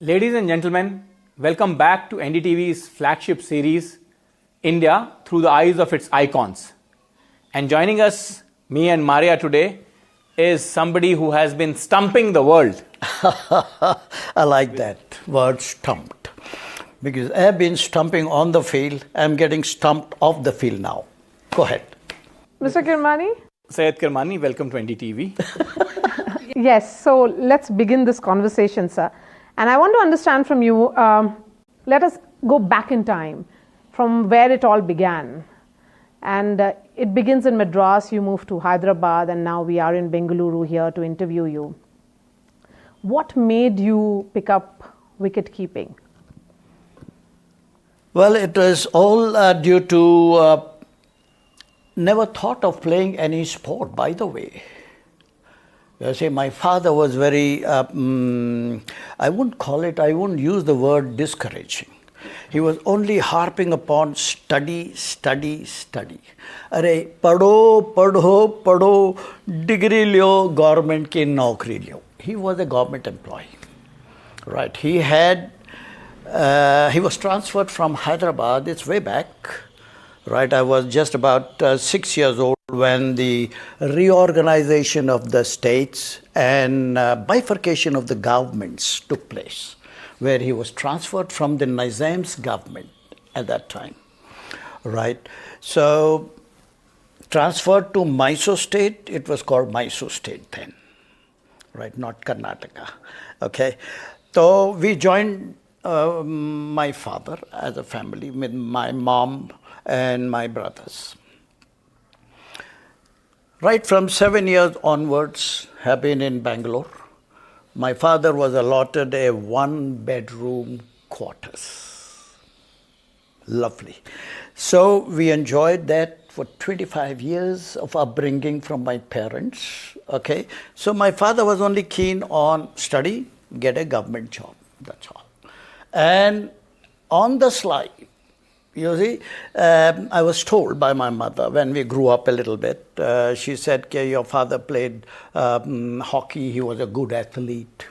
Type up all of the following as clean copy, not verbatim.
Ladies and gentlemen, welcome back to NDTV's flagship series, India Through the Eyes of Its Icons. And joining us, me and Maria today, is somebody who has been stumping the world. I like that word, stumped. Because I've been stumping on the field, I'm getting stumped off the field now. Go ahead. Mr. Kirmani? Syed Kirmani, welcome to NDTV. Yes, so let's begin this conversation, sir. And I want to understand from you, let us go back in time from where it all began. And it begins in Madras, you moved to Hyderabad, and now we are in Bengaluru here to interview you. What made you pick up wicket keeping? Well, it was all due to never thought of playing any sport, by the way. You see, my father was very, I wouldn't use the word discouraging. He was only harping upon study, study, study. Arey, padho, degree lyo, government ki naukri lyo. He was a government employee, right? He was transferred from Hyderabad, it's way back, right? I was just about 6 years old when the reorganization of the states and bifurcation of the governments took place, where he was transferred from the Nizam's government at that time, right? So, transferred to Mysore state, it was called Mysore state then, right? Not Karnataka, okay? So, we joined my father as a family with my mom and my brothers. Right from 7 years onwards, have been in Bangalore. My father was allotted a one-bedroom quarters. Lovely. So we enjoyed that for 25 years of upbringing from my parents. Okay. So my father was only keen on study, get a government job. That's all. And on the slide, you see, I was told by my mother when we grew up a little bit, she said, okay, your father played hockey, he was a good athlete.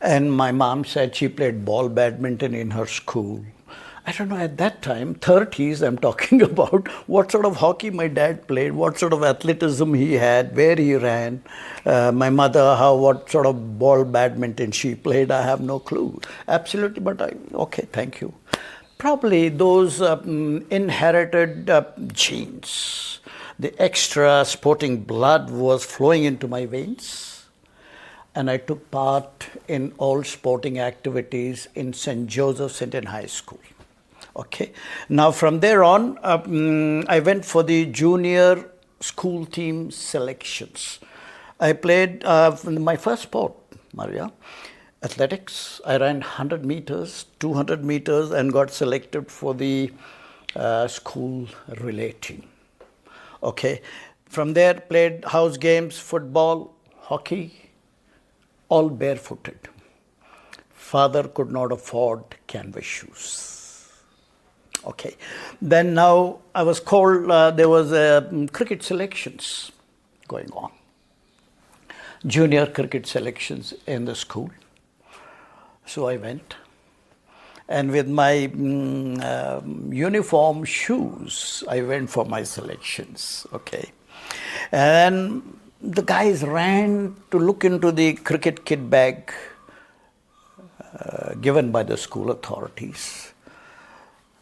And my mom said she played ball badminton in her school. I don't know, at that time, 30s, I'm talking about what sort of hockey my dad played, what sort of athleticism he had, where he ran. My mother, what sort of ball badminton she played, I have no clue. Absolutely, but okay, thank you. Probably those inherited genes, the extra sporting blood was flowing into my veins, and I took part in all sporting activities in St. Joseph's Indian High School. Okay. Now from there on, I went for the junior school team selections. I played my first sport, Maria. Athletics. I ran 100 meters, 200 meters and got selected for the school relay team. Okay. From there, played house games, football, hockey, all barefooted. Father could not afford canvas shoes. Okay. Then now I was called, there was cricket selections going on. Junior cricket selections in the school. So I went, and with my uniform shoes, I went for my selections, okay. And the guys ran to look into the cricket kit bag given by the school authorities.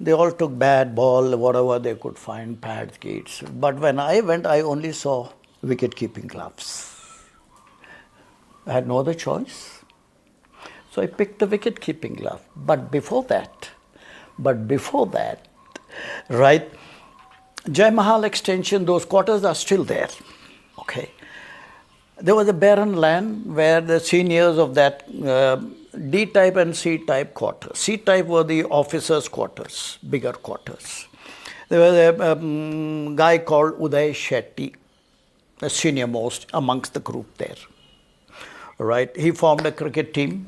They all took bat, ball, whatever they could find, pads, kits. But when I went, I only saw wicket-keeping gloves. I had no other choice. So I picked the wicket-keeping glove. But before that, right, Jai Mahal extension, those quarters are still there, okay. There was a barren land where the seniors of that D-type and C-type quarters. C-type were the officers' quarters, bigger quarters. There was a guy called Uday Shetty, the senior most amongst the group there, right. He formed a cricket team.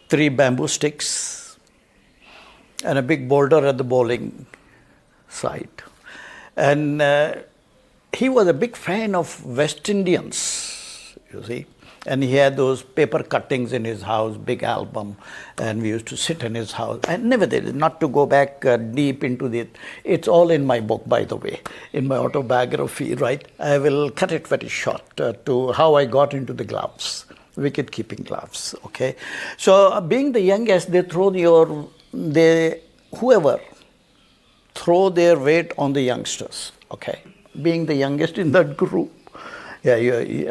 3 bamboo sticks and a big boulder at the bowling side. And he was a big fan of West Indians, you see. And he had those paper cuttings in his house, big album, and we used to sit in his house. And nevertheless, not to go back deep into it, it's all in my book, by the way, in my autobiography, right? I will cut it very short to how I got into the gloves, wicket-keeping gloves, okay? So being the youngest, whoever throw their weight on the youngsters, okay? Being the youngest in that group, yeah,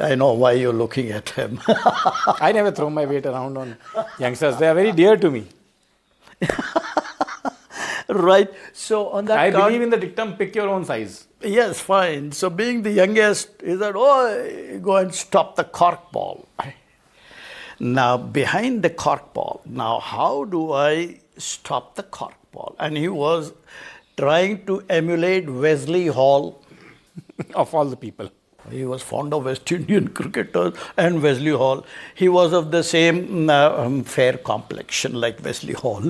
I know why you're looking at him. I never throw my weight around on youngsters. They are very dear to me. Right. So on that I believe in the dictum, pick your own size. Yes, fine. So being the youngest, he said, oh, go and stop the cork ball. Now, behind the cork ball, now how do I stop the cork ball? And he was trying to emulate Wesley Hall. Of all the people. He was fond of West Indian cricketers and Wesley Hall. He was of the same fair complexion like Wesley Hall.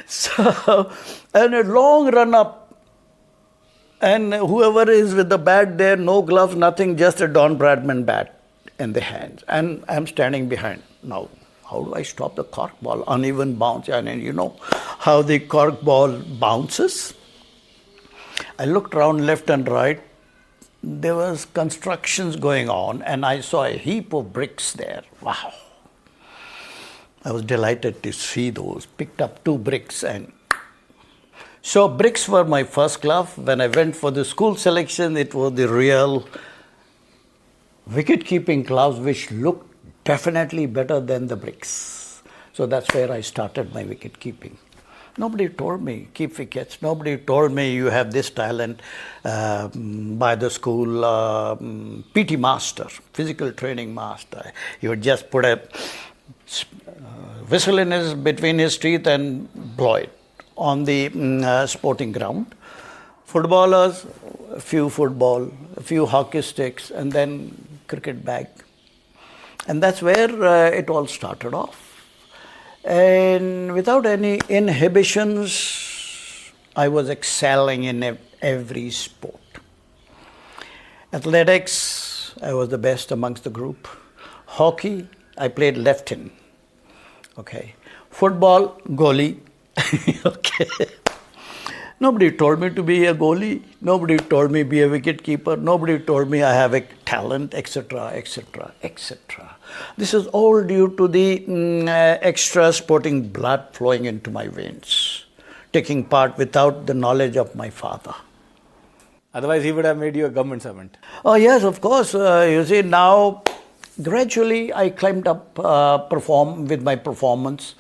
So, and a long run up. And whoever is with the bat there, no gloves, nothing, just a Don Bradman bat in the hands. And I'm standing behind. Now, how do I stop the cork ball? Uneven bounce. And you know how the cork ball bounces? I looked around left and right. There was constructions going on and I saw a heap of bricks there. Wow. I was delighted to see those. Picked up 2 bricks and so bricks were my first glove. When I went for the school selection, it was the real wicket-keeping gloves which looked definitely better than the bricks. So that's where I started my wicket-keeping. Nobody told me, keep wickets. Nobody told me you have this talent by the school PT master, physical training master. He would just put a whistle in between his teeth and blow it on the sporting ground. Footballers, a few football, a few hockey sticks, and then cricket bag. And that's where it all started off. And without any inhibitions, I was excelling in every sport. Athletics, I was the best amongst the group. Hockey, I played left in. Okay. Football, goalie. Okay. Nobody told me to be a goalie. Nobody told me to be a wicket keeper. Nobody told me I have a talent, etc., etc., etc. This is all due to the extra sporting blood flowing into my veins, taking part without the knowledge of my father. Otherwise, he would have made you a government servant. Oh, yes, of course. You see, now gradually I climbed up with my performance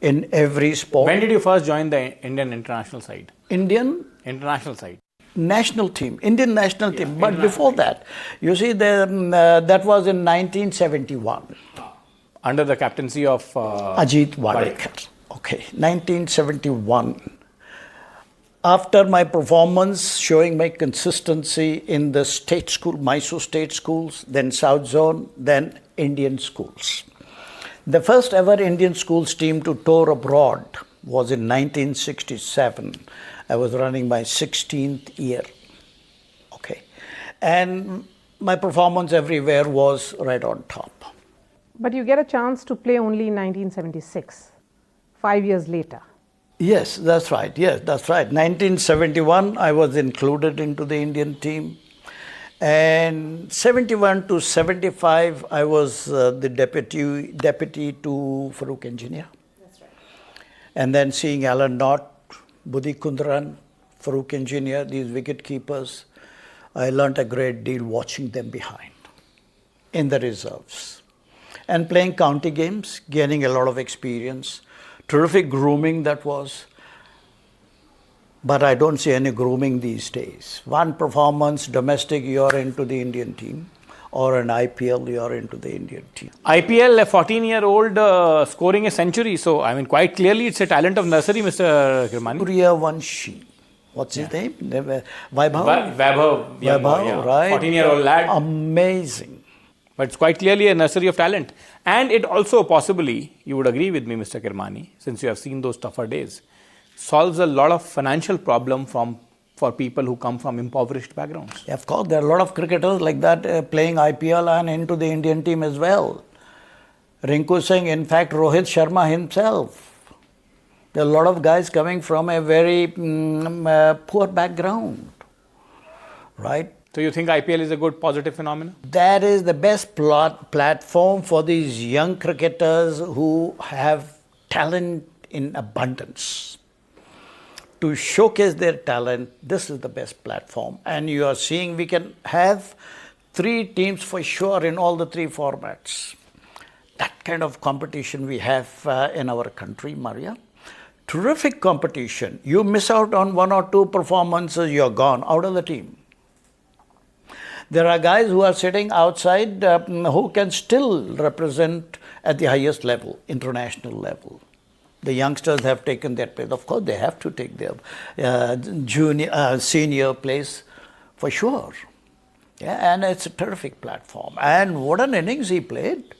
in every sport. When did you first join the Indian international side? Indian? International side. National team, Indian national team. But before that, you see, that was in 1971. Under the captaincy of Ajit Wadekar. Okay, 1971. After my performance, showing my consistency in the state school, Mysore state schools, then South Zone, then Indian schools. The first ever Indian schools team to tour abroad was in 1967. I was running my 16th year. Okay. And my performance everywhere was right on top. But you get a chance to play only in 1976, 5 years later. Yes, that's right. Yes, that's right. 1971, I was included into the Indian team. And 71 to 75, I was the deputy to Farooq Engineer. That's right. And then seeing Alan Knott, Budhi Kundran, Farooq Engineer, these wicket keepers, I learnt a great deal watching them behind in the reserves. And playing county games, gaining a lot of experience. Terrific grooming that was. But I don't see any grooming these days. One performance, domestic, you're into the Indian team. Or an IPL, you're into the Indian team. IPL, a 14-year-old scoring a century. So, I mean, quite clearly it's a talent of nursery, Mr. Kirmani. Suryavanshi. What's his name? Vaibhav? Vaibhav, yeah, right. 14-year-old lad. Amazing. But it's quite clearly a nursery of talent. And it also possibly, you would agree with me, Mr. Kirmani, since you have seen those tougher days, solves a lot of financial problem from for people who come from impoverished backgrounds. Of course, there are a lot of cricketers like that playing IPL and into the Indian team as well. Rinku Singh, in fact, Rohit Sharma himself. There are a lot of guys coming from a very poor background, right? So you think IPL is a good positive phenomenon? That is the best platform for these young cricketers who have talent in abundance. To showcase their talent, this is the best platform. And you are seeing we can have 3 teams for sure in all the 3 formats. That kind of competition we have in our country, Maria. Terrific competition. You miss out on 1 or 2 performances, you're gone out of the team. There are guys who are sitting outside who can still represent at the highest level, international level. The youngsters have taken their place. Of course, they have to take their senior place for sure. Yeah, and it's a terrific platform. And what an innings he played.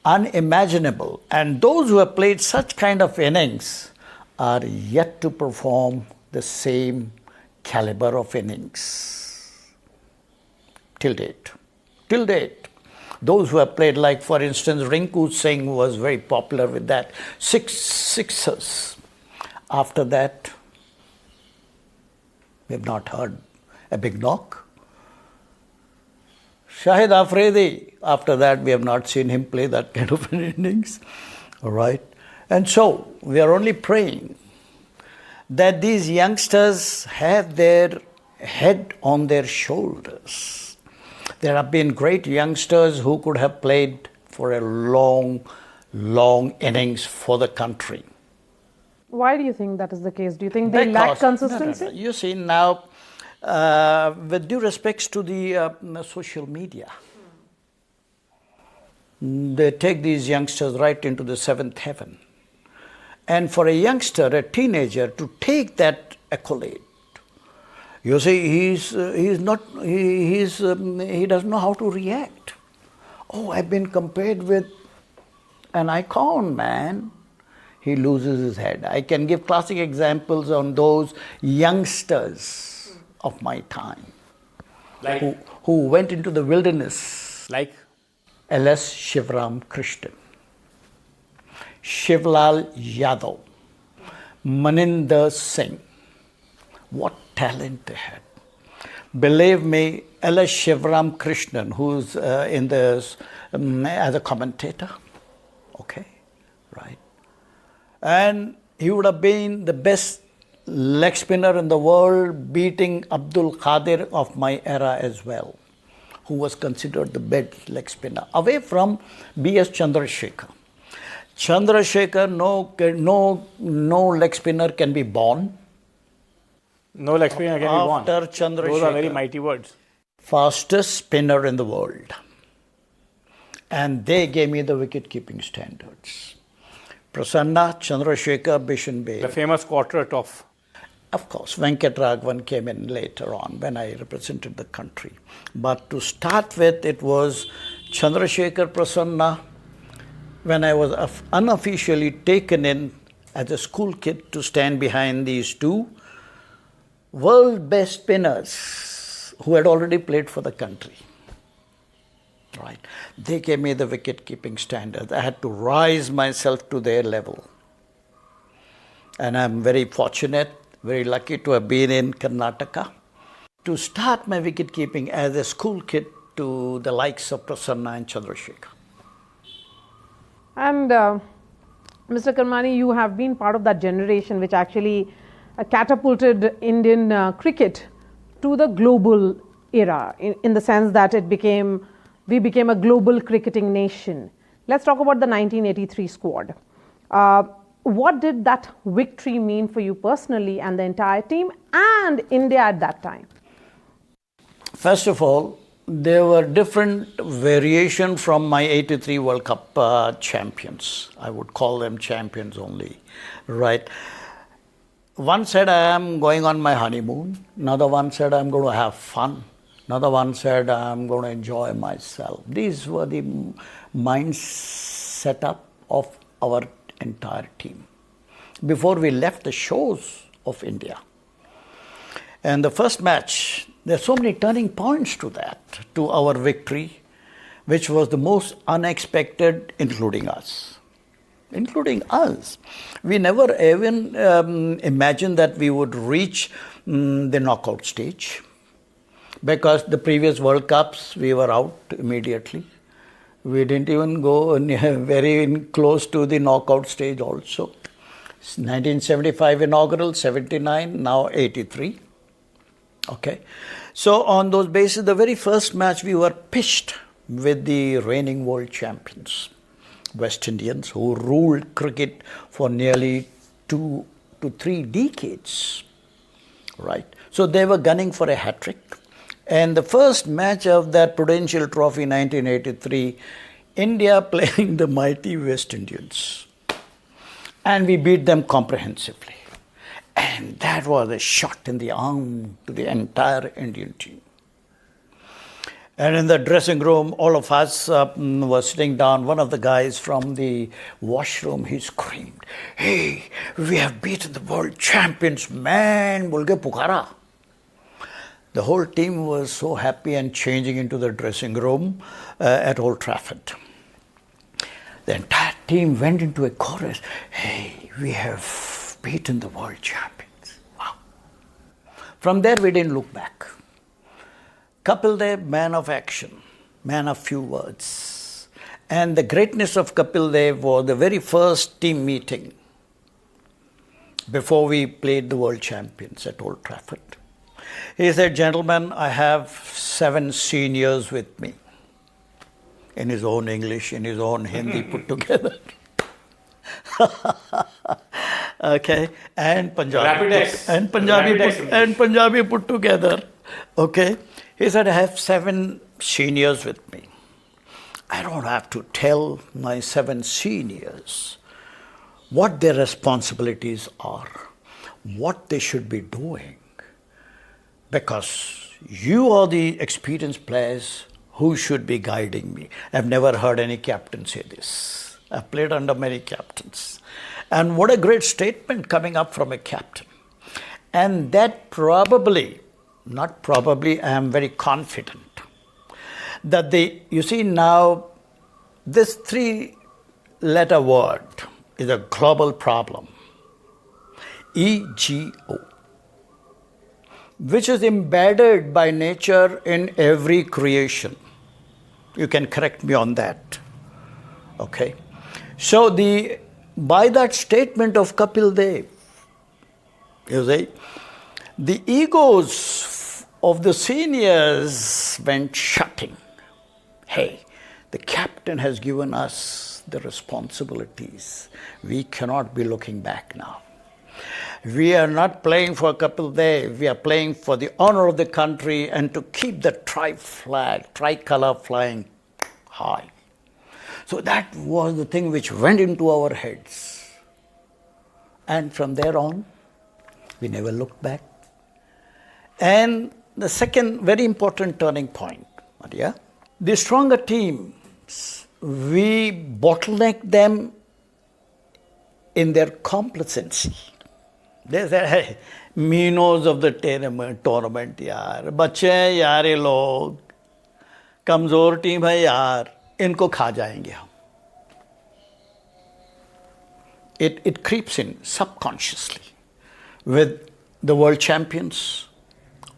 Unimaginable. And those who have played such kind of innings are yet to perform the same caliber of innings. Till date. Those who have played, like for instance, Rinku Singh was very popular with that. 6 sixers. After that, we have not heard a big knock. Shahid Afridi, after that, we have not seen him play that kind of an innings. All right. And so, we are only praying that these youngsters have their head on their shoulders. There have been great youngsters who could have played for a long innings for the country. Why do you think that is the case? Do you think they lack consistency? No. You see now, with due respects to the social media, they take these youngsters right into the 7th heaven. And for a youngster, a teenager, to take that accolade, you see, he doesn't know how to react. Oh, I've been compared with an icon, man. He loses his head. I can give classic examples on those youngsters of my time, Like who went into the wilderness. Like L.S. Shivram Krishnan, Shivlal Yadav, Maninder Singh. What talent they had. Believe me, L.S. Shivram Krishnan, who's in this as a commentator, okay, right, and he would have been the best leg spinner in the world, beating Abdul Qadir of my era as well, who was considered the best leg spinner, away from B.S. Chandrasekhar. Chandrasekhar, no leg spinner can be born. no leg spinner can be won. After Chandrasekhar. Those are very mighty words. Fastest spinner in the world. And they gave me the wicket-keeping standards. Prasanna, Chandrasekhar, Bishan Bey. The famous quartet of... Of course, Venkat Raghavan came in later on when I represented the country. But to start with, it was Chandrasekhar, Prasanna. When I was unofficially taken in as a school kid to stand behind these 2 world best spinners who had already played for the country. Right. They gave me the wicket-keeping standards. I had to rise myself to their level. And I'm very fortunate, very lucky to have been in Karnataka to start my wicket-keeping as a school kid to the likes of Prasanna and Chandrasekhar. And Mr. Kirmani, you have been part of that generation which actually catapulted Indian cricket to the global era in the sense that we became a global cricketing nation. Let's talk about the 1983 squad. What did that victory mean for you personally and the entire team and India at that time? First of all, there were different variations from my 83 World Cup champions. I would call them champions only, right? One said, I am going on my honeymoon. Another one said, I'm going to have fun. Another one said, I'm going to enjoy myself. These were the mind setup of our entire team before we left the shores of India. And the first match, there are so many turning points to that, to our victory, which was the most unexpected, including us. Including us. We never even imagined that we would reach the knockout stage, because the previous World Cups, we were out immediately. We didn't even go very close to the knockout stage also. 1975 inaugural, 79, now 83. Okay. So on those bases, the very first match we were pitched with the reigning world champions, West Indians, who ruled cricket for nearly 2 to 3 decades. Right. So they were gunning for a hat-trick. And the first match of that Prudential Trophy 1983, India playing the mighty West Indians. And we beat them comprehensively. And that was a shot in the arm to the entire Indian team. And in the dressing room, all of us were sitting down. One of the guys from the washroom, he screamed, "Hey, we have beaten the world champions, man!" Bolke pukara. The whole team was so happy and changing into the dressing room at Old Trafford. The entire team went into a chorus. "Hey, we have beaten the world champions." Wow. From there, we didn't look back. Kapil Dev, man of action, man of few words. And the greatness of Kapil Dev was the very first team meeting before we played the world champions at Old Trafford. He said, "Gentlemen, I have 7 seniors with me." In his own English, in his own Hindi put together. Okay, and Punjabi put together. Okay, he said, "I have 7 seniors with me. I don't have to tell my 7 seniors what their responsibilities are, what they should be doing, because you are the experienced players who should be guiding me." I've never heard any captain say this. I've played under many captains. And what a great statement coming up from a captain. And that probably, not probably, I am very confident that you see now, this 3-letter word is a global problem. EGO. Which is embedded by nature in every creation. You can correct me on that. Okay. So by that statement of Kapil Dev, you see, the egos of the seniors went shutting. Hey, the captain has given us the responsibilities. We cannot be looking back now. We are not playing for Kapil Dev. We are playing for the honor of the country and to keep the tricolor flying high. So that was the thing which went into our heads. And from there on, we never looked back. And the second very important turning point, Maria, the stronger teams, we bottleneck them in their complacency. They say, "Hey, minnows of the tournament, yaar. Bache hain yaar ye log. Kamzor team hai yaar. Inko kha jayenge hum." It creeps in subconsciously with the world champions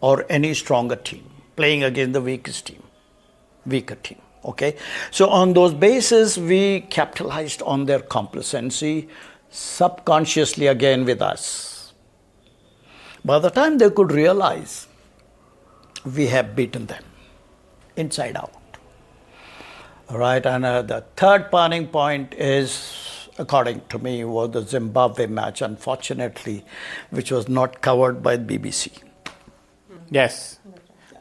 or any stronger team playing against the weaker team. Okay? So on those bases, we capitalized on their complacency subconsciously again with us. By the time they could realize, we have beaten them inside out. Right, and the third turning point is, according to me, was the Zimbabwe match, unfortunately, which was not covered by BBC. Yes,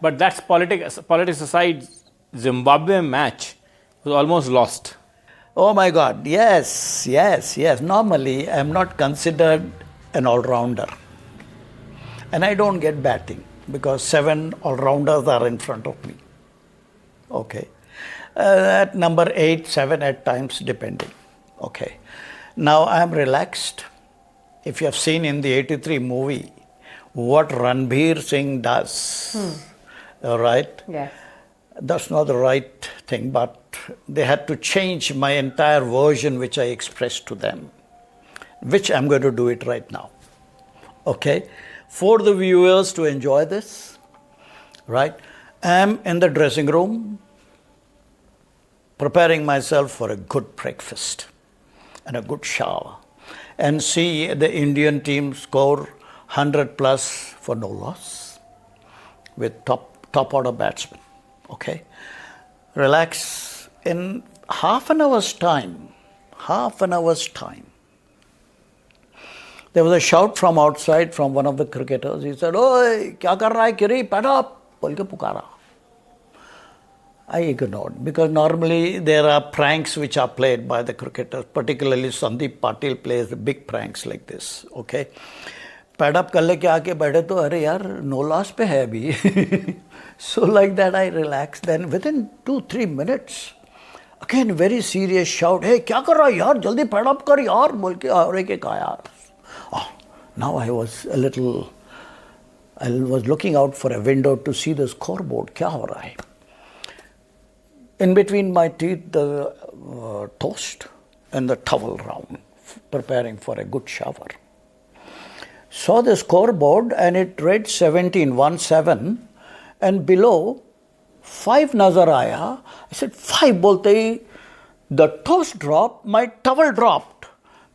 but that's politics aside, Zimbabwe match was almost lost. Oh my God, yes. Normally, I am not considered an all-rounder. And I don't get batting because 7 all-rounders are in front of me. Okay. At number 8, 7 at times, depending. Okay. Now I am relaxed. If you have seen in the 83 movie, what Ranbir Singh does. All right? Yes. That's not the right thing, but they had to change my entire version which I expressed to them, which I'm going to do it right now. Okay? For the viewers to enjoy this, right? I'm in the dressing room preparing myself for a good breakfast and a good shower, and see the Indian team score 100 plus for no loss with top order batsmen. Okay? Relax. In half an hour's time, there was a shout from outside from one of the cricketers. He said, "Oi, kya kar raha hai Kiri? Pad up!" Bol ke pukara. I ignored, because normally there are pranks which are played by the cricketers, particularly Sandeep Patil plays big pranks like this. Okay? Pad up kar ke aake baithe to, "Arey yaar, no loss pe hai abhi." So like that I relaxed. Then within 2-3 minutes, again very serious shout, "Hey, kya kar raha hai yaar? Jaldi pad up kar yaar." Bol ke aare ke kaha yaar. Oh, now I was looking out for a window to see the scoreboard. Kya ho raha hai? In between my teeth, the toast and the towel round, preparing for a good shower. Saw the scoreboard and it read 17, and below 5 nazar aaya. I said, 5 bolte hi, the toast dropped, my towel dropped.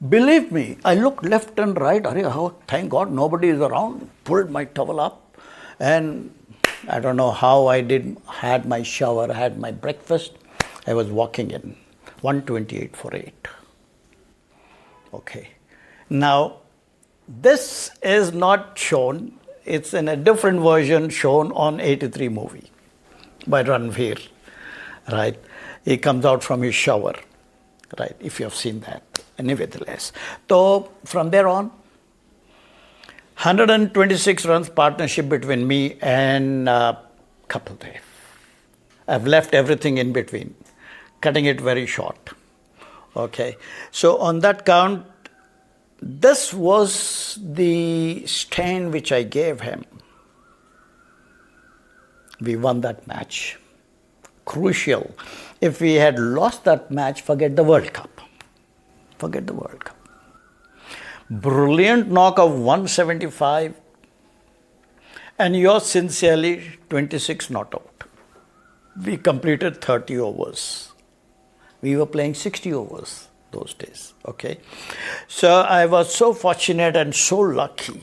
Believe me, I looked left and right. Thank God nobody is around. Pulled my towel up, and I don't know how I had my shower, had my breakfast. I was walking in, 1:28 for 8. Okay. Now, this is not shown. It's in a different version shown on 83 movie by Ranveer, right? He comes out from his shower, right? If you have seen that. Nevertheless. So, from there on, 126 runs partnership between me and Kapil Dev. I've left everything in between, cutting it very short. Okay. So on that count, this was the stand which I gave him. We won that match. Crucial. If we had lost that match, forget the World Cup. Forget the World Cup. Brilliant knock of 175, and yours sincerely 26 not out. We completed 30 overs. We were playing 60 overs those days. Okay, so I was so fortunate and so lucky.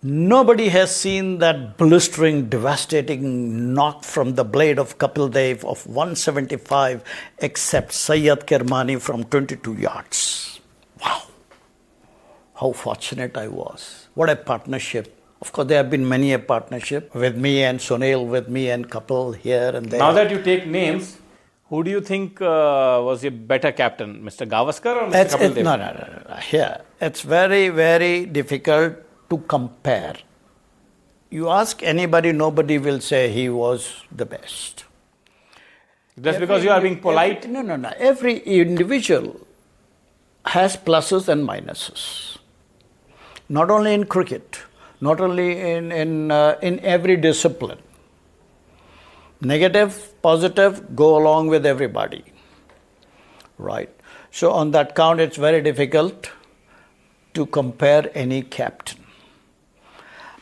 Nobody has seen that blistering, devastating knock from the blade of Kapil Dev of 175 except Syed Kirmani from 22 yards. Wow. How fortunate I was. What a partnership. Of course, there have been many a partnership with me and Sunil, with me and Kapil here and there. Now that you take names, who do you think was a better captain, Mr. Gavaskar or Mr. Kapil Dev? No. Here, it's very, very difficult to compare. You ask anybody, nobody will say he was the best. Just because you are being polite? No. Every individual has pluses and minuses. Not only in cricket, not only in every discipline. Negative, positive, go along with everybody. Right. So on that count, it's very difficult to compare any captain.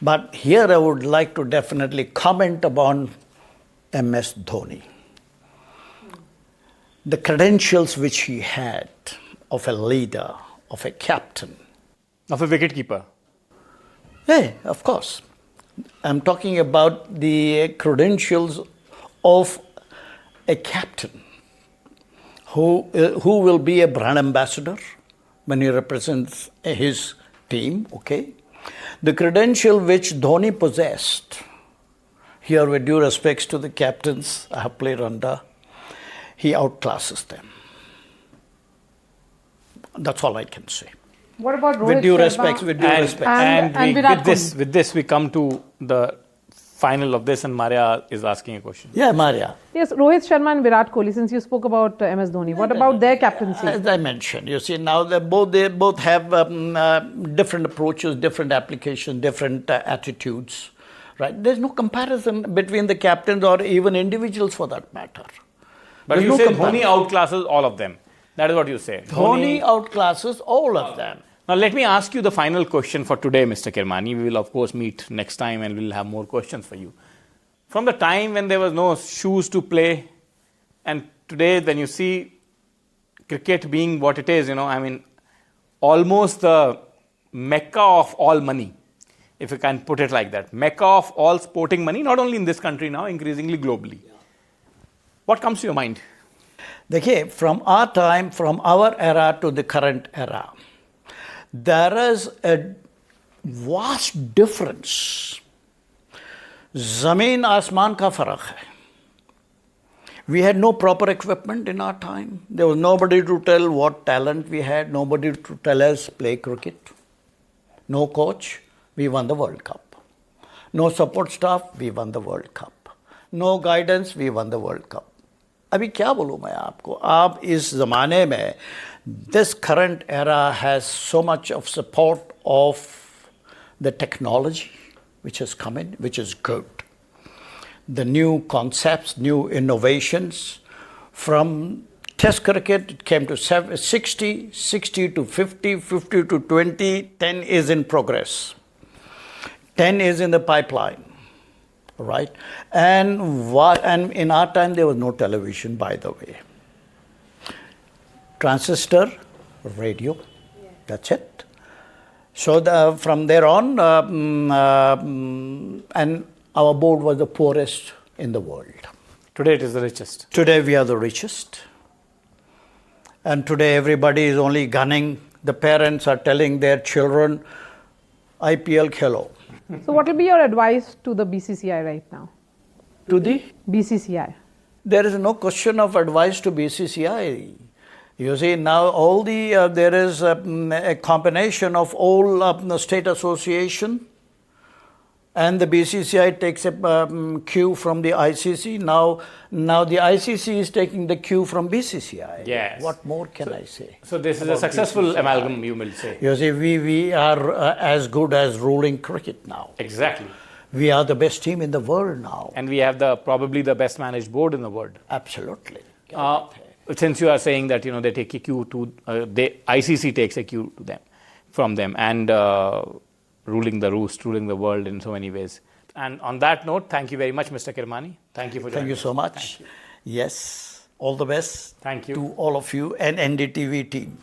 But here I would like to definitely comment upon MS Dhoni. The credentials which he had of a leader, of a captain. Of a wicketkeeper. Yeah, of course. I'm talking about the credentials of a captain who will be a brand ambassador when he represents his team, okay? The credential which Dhoni possessed, here with due respects to the captains I have played under, he outclasses them. That's all I can say. What about Rohit with due Sharma? respect. And with this we come to the final of this, and Maria is asking a question. Yeah, Maria. Yes, Rohit Sharma and Virat Kohli, since you spoke about MS Dhoni, what about their captaincy? As I mentioned, you see, now they both have different approaches, different applications, different attitudes. Right? There's no comparison between the captains or even individuals for that matter. But There's you no say comparison. Dhoni outclasses all of them. That is what you say. Dhoni outclasses all of them. Now, let me ask you the final question for today, Mr. Kirmani. We will, of course, meet next time and we'll have more questions for you. From the time when there was no shoes to play, and today, when you see cricket being what it is, almost the mecca of all money, if you can put it like that. Mecca of all sporting money, not only in this country now, increasingly globally. What comes to your mind? Dekhiye, from our time, from our era to the current era, there is a vast difference. Zameen asman ka farak hai. We had no proper equipment in our time. There was nobody to tell what talent we had, nobody to tell us play cricket. No coach, we won the World Cup. No support staff, we won the World Cup. No guidance, we won the World Cup. अभी क्या बोलूँ मैं आपको, आप इस ज़माने में this current era has so much of support of the technology which has come in, which is good. The new concepts, new innovations. From Test cricket, it came to 60, 60 to 50, 50 to 20, 10 is in progress. 10 is in the pipeline. Right? And in our time, there was no television, by the way. Transistor, radio, that's it. So from there on, and our board was the poorest in the world. Today it is the richest. Today we are the richest. And today everybody is only gunning. The parents are telling their children, IPL khelo. So what will be your advice to the BCCI right now? To the? BCCI. There is no question of advice to BCCI. You see, now all there is a combination of all state association, and the BCCI takes a cue from the ICC. Now the ICC is taking the cue from BCCI. Yes. What more can I say? So this is a successful BCCI. amalgam, you will say. You see, we are as good as ruling cricket now. Exactly. We are the best team in the world now. And we have probably the best managed board in the world. Absolutely. Since you are saying that they take a cue to, ICC takes a cue to them, from them, and ruling the roost, ruling the world in so many ways. And on that note, thank you very much, Mr. Kirmani. Thank you for joining. Thank you so much. Yes, all the best. Thank you to all of you and NDTV team.